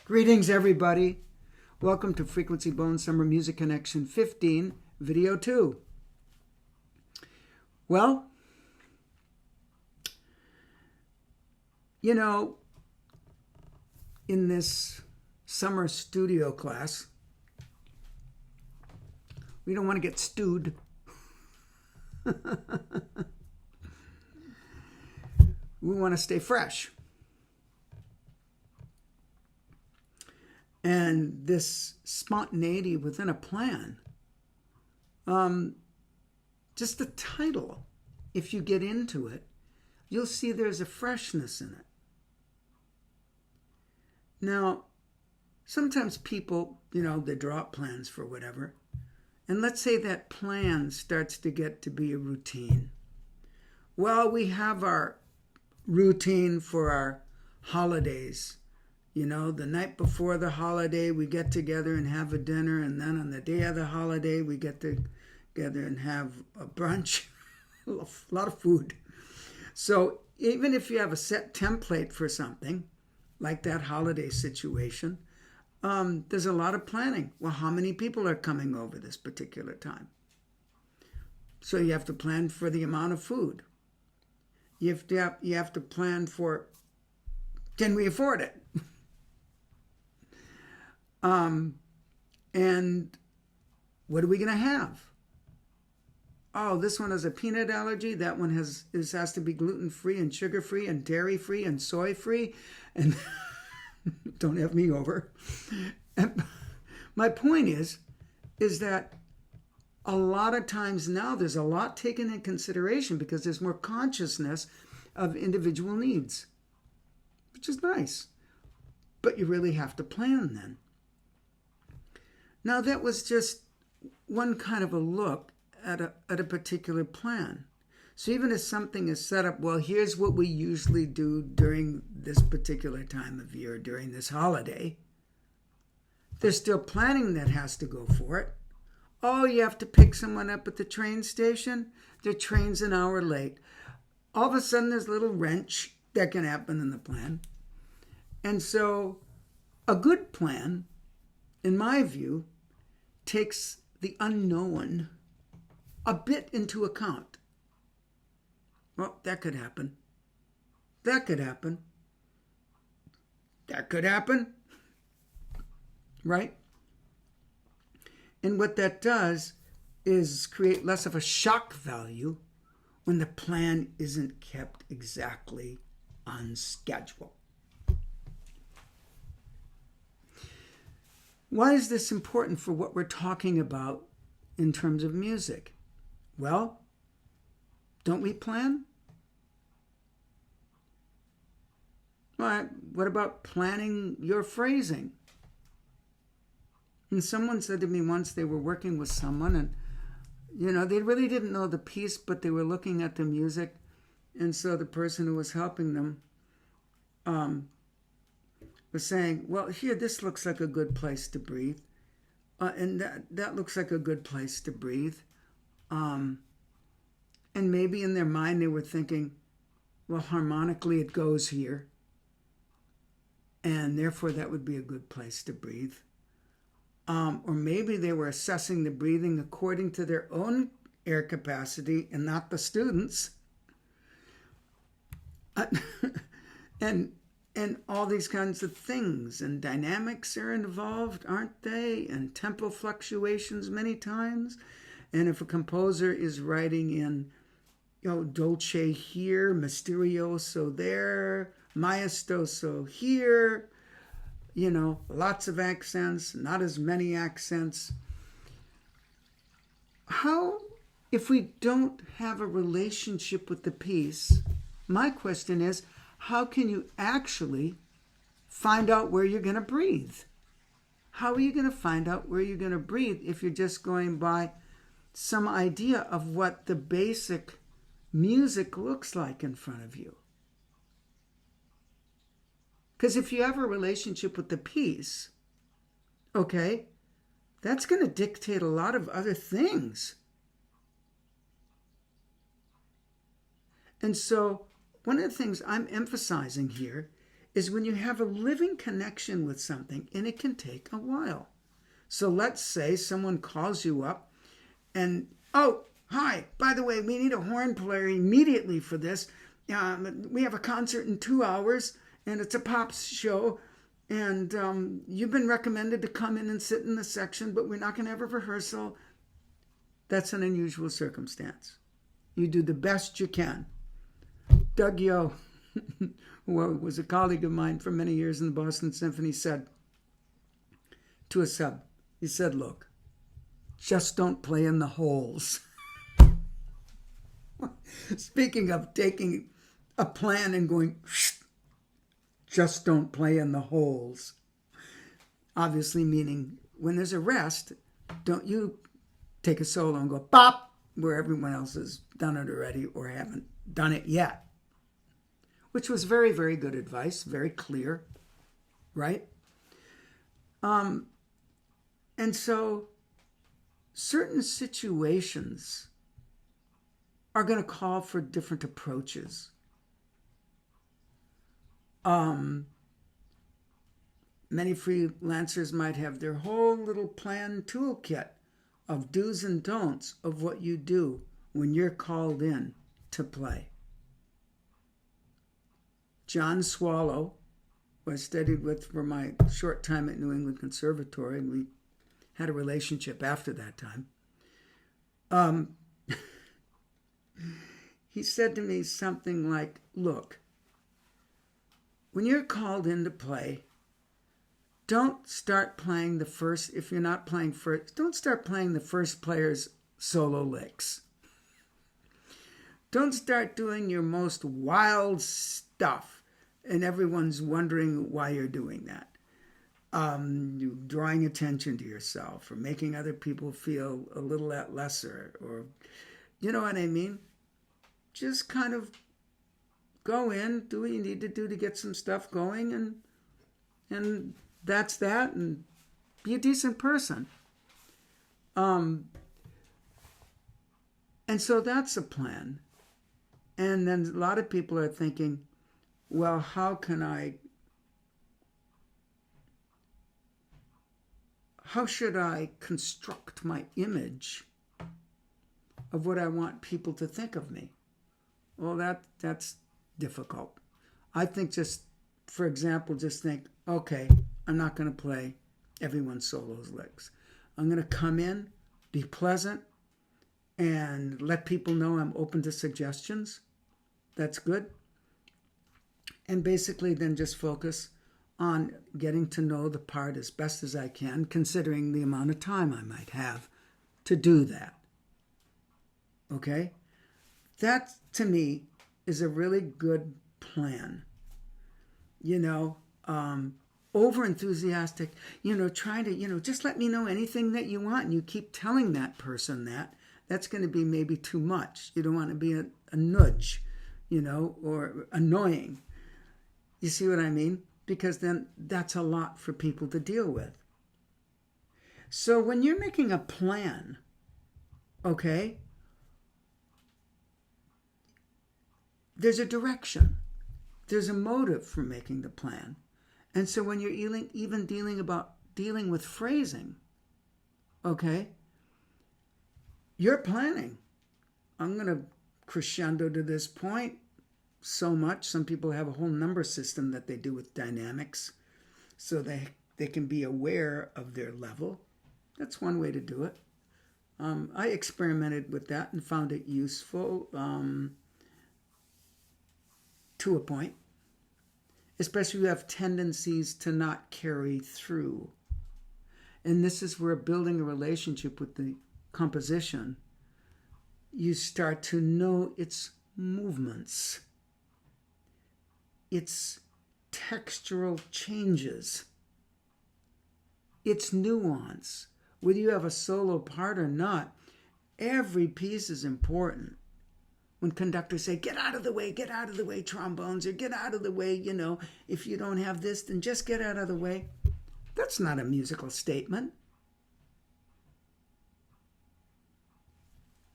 Greetings, everybody. Welcome to Frequency Bone Summer Music Connection 15, Video 2. Well, you know, in this summer studio class, we don't want to get stewed. We want to stay fresh. And this spontaneity within a plan, just the title, if you get into it, you'll see there's a freshness in it. Now, sometimes people, they draw up plans for whatever, and let's say that plan starts to get to be a routine. Well, we have our routine for our holidays. The night before the holiday, we get together and have a dinner, and then on the day of the holiday, we get together and have a brunch, a lot of food. So even if you have a set template for something, like that holiday situation, there's a lot of planning. Well, how many people are coming over this particular time? So you have to plan for the amount of food. You have to plan for, can we afford it? And what are we going to have? Oh, this one has a peanut allergy. That one has to be gluten-free and sugar-free and dairy-free and soy-free. And don't have me over. And my point is that a lot of times now there's a lot taken in consideration because there's more consciousness of individual needs, which is nice. But you really have to plan then. Now, that was just one kind of a look at a particular plan. So even if something is set up, well, here's what we usually do during this particular time of year, during this holiday, there's still planning that has to go for it. Oh, you have to pick someone up at the train station? Their train's an hour late. All of a sudden, there's a little wrench that can happen in the plan. And so a good plan, in my view, takes the unknown a bit into account. Well, that could happen. That could happen. That could happen. Right? And what that does is create less of a shock value when the plan isn't kept exactly on schedule. Why is this important for what we're talking about in terms of music? Well, don't we plan? What about planning your phrasing? And someone said to me once they were working with someone and, they really didn't know the piece, but they were looking at the music. And so the person who was helping them was saying, well, here, this looks like a good place to breathe. And that looks like a good place to breathe. And maybe in their mind they were thinking, well, harmonically it goes here. And therefore that would be a good place to breathe. Or maybe they were assessing the breathing according to their own air capacity and not the students. And all these kinds of things. And dynamics are involved, aren't they? And tempo fluctuations many times. And if a composer is writing in, dolce here, misterioso there, maestoso here, lots of accents, not as many accents. How if we don't have a relationship with the piece, my question is, how can you actually find out where you're going to breathe? How are you going to find out where you're going to breathe if you're just going by some idea of what the basic music looks like in front of you? Because if you have a relationship with the piece, okay, that's going to dictate a lot of other things. And so one of the things I'm emphasizing here is when you have a living connection with something, and it can take a while. So let's say someone calls you up and, oh, hi, by the way, we need a horn player immediately for this. We have a concert in 2 hours, and it's a pop show, and you've been recommended to come in and sit in the section, but we're not going to have a rehearsal. That's an unusual circumstance. You do the best you can. Doug Yo, who was a colleague of mine for many years in the Boston Symphony, said to a sub, he said, look, just don't play in the holes. Speaking of taking a plan and going, just don't play in the holes. Obviously meaning when there's a rest, don't you take a solo and go pop where everyone else has done it already or haven't done it yet. Which was very, very good advice, very clear, right? And so certain situations are going to call for different approaches. Many freelancers might have their whole little plan toolkit of do's and don'ts of what you do when you're called in to play. John Swallow, who I studied with for my short time at New England Conservatory, and we had a relationship after that time. He said to me something like, look, when you're called in to play, don't start playing the first, if you're not playing first, don't start playing the first player's solo licks. Don't start doing your most wild stuff and everyone's wondering why you're doing that. You're drawing attention to yourself or making other people feel a little lesser, or, you know what I mean? Just kind of go in, do what you need to do to get some stuff going, and that's that, and be a decent person. And so that's a plan. And then a lot of people are thinking, well, how should I construct my image of what I want people to think of me? Well, that's difficult. I think just, for example, just think, okay, I'm not going to play everyone's solos licks. I'm going to come in, be pleasant, and let people know I'm open to suggestions. That's good. And basically then just focus on getting to know the part as best as I can, considering the amount of time I might have to do that. Okay? That, to me, is a really good plan. Over-enthusiastic, trying to, just let me know anything that you want, and you keep telling that person that's going to be maybe too much. You don't want to be a nudge, or annoying. You see what I mean? Because then that's a lot for people to deal with. So when you're making a plan, okay, there's a direction. There's a motive for making the plan. And so when you're even dealing with phrasing, okay, you're planning. I'm going to crescendo to this point so much. Some people have a whole number system that they do with dynamics so they can be aware of their level. That's one way to do it. I experimented with that and found it useful to a point, especially if you have tendencies to not carry through. And this is where building a relationship with the composition you start to know its movements, its textural changes, its nuance. Whether you have a solo part or not, every piece is important. When conductors say, get out of the way, trombones, or get out of the way, if you don't have this, then just get out of the way. That's not a musical statement.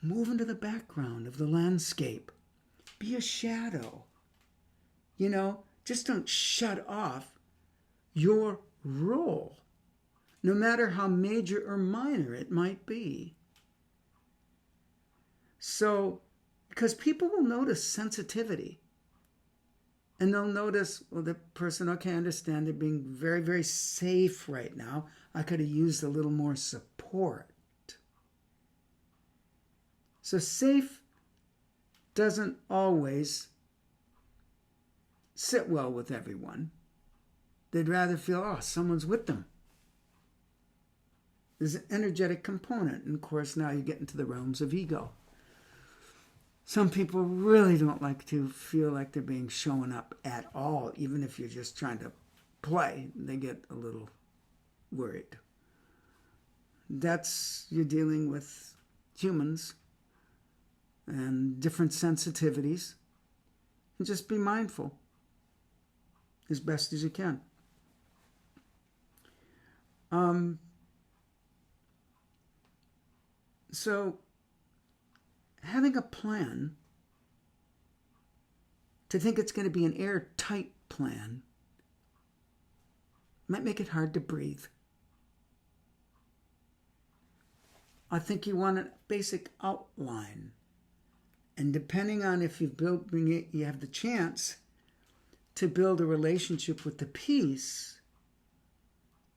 Move into the background of the landscape. Be a shadow. Just don't shut off your role, no matter how major or minor it might be. So, because people will notice sensitivity. And they'll notice, well, the person, okay, I understand they're being very, very safe right now. I could have used a little more support. So safe doesn't always sit well with everyone. They'd rather feel, oh, someone's with them. There's an energetic component. And of course, now you get into the realms of ego. Some people really don't like to feel like they're being shown up at all, even if you're just trying to play. They get a little worried. You're dealing with humans and different sensitivities. And just be mindful as best as you can. So, having a plan, to think it's going to be an airtight plan, might make it hard to breathe. I think you want a basic outline. And depending on if you have the chance to build a relationship with the piece,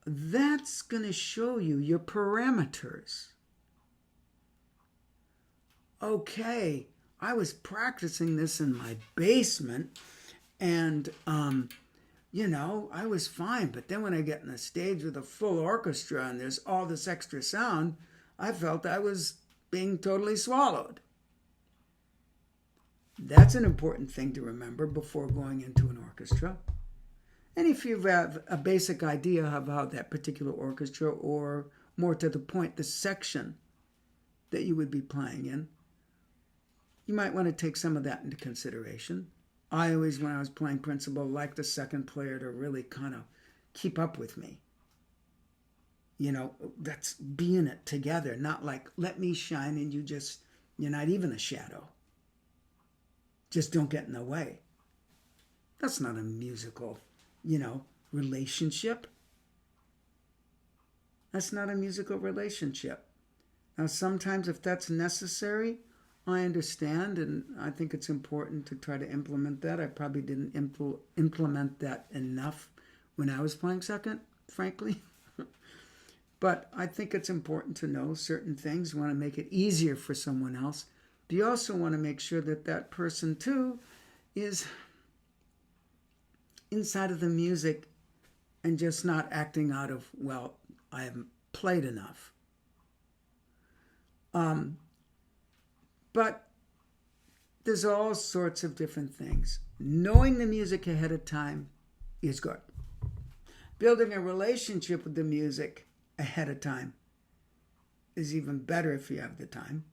that's going to show you your parameters. Okay, I was practicing this in my basement and, I was fine. But then when I get on the stage with a full orchestra and there's all this extra sound, I felt I was being totally swallowed. That's an important thing to remember before going into an orchestra. And if you have a basic idea of how that particular orchestra, or more to the point, the section that you would be playing in, you might want to take some of that into consideration. I always, when I was playing principal, liked the second player to really kind of keep up with me. That's be in it together, not like, let me shine and you're not even a shadow. Just don't get in the way. That's not a musical, relationship. That's not a musical relationship. Now, sometimes if that's necessary, I understand, and I think it's important to try to implement that. I probably didn't implement that enough when I was playing second, frankly. But I think it's important to know certain things. You want to make it easier for someone else. But you also want to make sure that that person, too, is inside of the music and just not acting out of, well, I haven't played enough. But there's all sorts of different things. Knowing the music ahead of time is good. Building a relationship with the music ahead of time is even better if you have the time.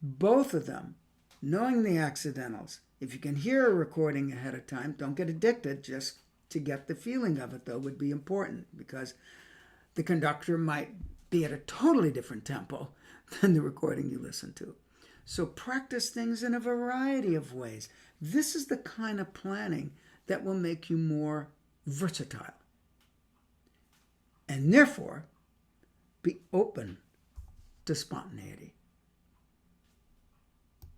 Both of them, knowing the accidentals. If you can hear a recording ahead of time, don't get addicted. Just to get the feeling of it, though, would be important, because the conductor might be at a totally different tempo than the recording you listen to. So practice things in a variety of ways. This is the kind of planning that will make you more versatile. And therefore, be open to spontaneity.